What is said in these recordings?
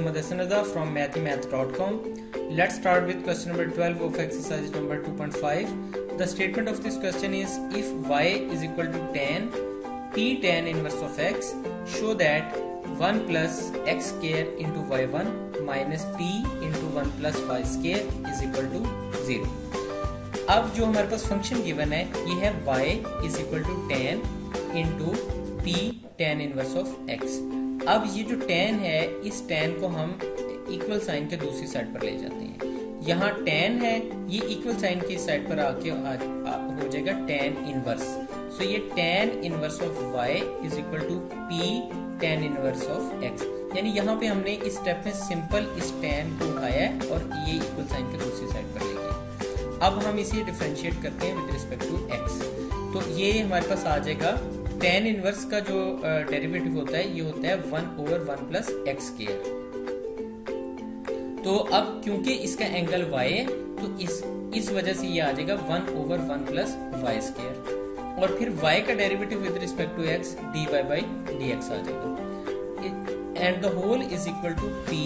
Muhammad Hasanada from mathemath.com. Let's start with question number 12 of exercise number 2.5. The statement of this question is, if y is equal to tan p tan inverse of x, show that 1 plus x square into y1 minus p into 1 plus y square is equal to 0. अब जो हमारे पास function given है ये है y is equal to tan into p tan inverse of x. अब ये जो tan है, इस tan को हम इक्वल साइन के दूसरी साइड पर ले जाते हैं. यहाँ tan है, ये इक्वल साइन की साइड पर आके हो जाएगा tan इनवर्स. सो ये tan inverse of y is equal to p tan inverse of x. यानी यहाँ पे हमने इस स्टेप में सिंपल इस tan को उठाया है और ये इक्वल साइन के दूसरी साइड पर ले गए. अब हम इसे डिफरेंशिएट करते हैं विद रिस्पेक्ट टू x. तो ये हमारे पास आ जाएगा tan इनवर्स का जो डेरिवेटिव होता है ये होता है 1 over 1 plus x square. तो अब क्योंकि इसका एंगल y है तो इस वजह से ये आ जाएगा 1 over 1 plus y square. और फिर y का derivative with respect to x dy by dx आ जाएगा. And the whole is equal to p.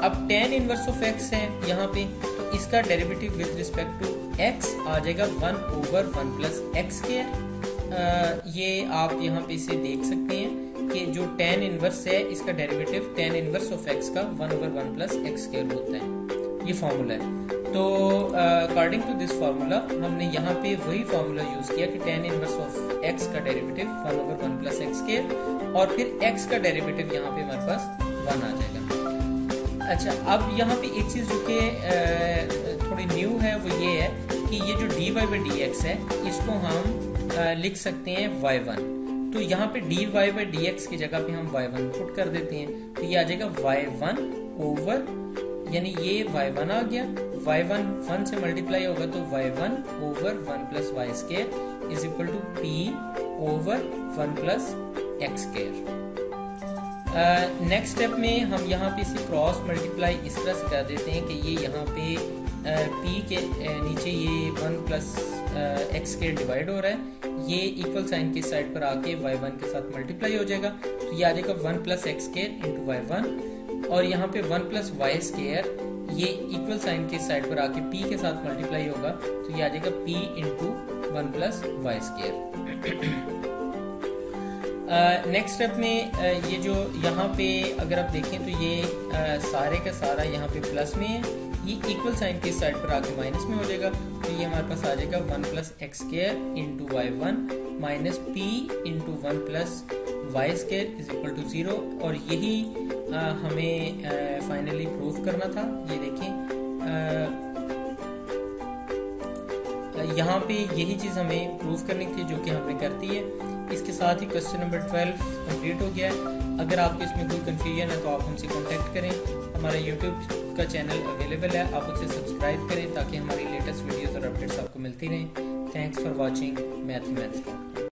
अब tan इनवर्स ऑफ x है यहाँ पे, तो इसका derivative with respect to x आ जाएगा 1 over 1 plus x square. ये आप यहाँ पे इसे देख सकते हैं कि जो tan इनवर्स है इसका derivative tan inverse of x का 1 over 1 plus x square होता है. ये फॉर्मूला है. तो अकॉर्डिंग टू दिस फार्मूला हमने यहाँ पे वही फार्मूला यूज किया कि tan इनवर्स ऑफ x का derivative 1 over 1 plus x square और फिर x का डेरिवेटिव यहाँ पे हमारे पास 1 आ जाएगा. अच्छा, अब यहाँ पे एक चीज जो कि थोड़ी न्यू है वो ये है कि ये जो dy by dx है इसको हम लिख सकते हैं y1. तो यहाँ पे dy by dx की जगह पे हम y1 पुट कर देते हैं. तो ये आ जाएगा y1 ओवर, यानी ये y1 आ गया, y1 1 से मल्टीप्लाई होगा तो y1 over 1 plus y square is equal to p over 1 plus x square. Next step में हम यहाँ पे इसे क्रॉस मल्टीप्लाई इस तरह से कर देते हैं कि ये यहाँ पे p के नीचे ये 1 plus x square डिवाइड हो रहा है, ये इक्वल साइन की साइड पर आके y1 के साथ मल्टीप्लाई हो जाएगा. तो ये आ जाएगा 1 plus x square into y1 और यहाँ पे 1 plus y square ये इक्वल साइन की साइड पर आके p के साथ मल्टीप्लाई होगा. तो ये आ जाएगा p into 1 plus y square. Next step में ये जो यहाँ पे अगर आप देखें तो ये सारे का सारा यहाँ पे प्लस में है, ये इक्वल साइन की साइड पर आके माइनस में हो जाएगा. तो ये हमारे पास आ जाएगा 1 plus x square into y1 minus p into 1 plus y square is equal to 0. और यही हमें फाइनली प्रूव करना था. ये देखें यहाँ पे यही चीज हमें प्रूव करनी थी जो कि हमने कर दी है. इसके साथ ही क्वेश्चन नंबर 12 कंप्लीट हो गया है. अगर आपको इसमें कोई कंफ्यूजन है तो आप हमसे कांटेक्ट करें. हमारा यूट्यूब का चैनल अवेलेबल है, आप उसे सब्सक्राइब करें ताकि हमारी लेटेस्ट वीडियोस और अपडेट्स आपको मिलती रहें. Thanks for watching मैथमेथ.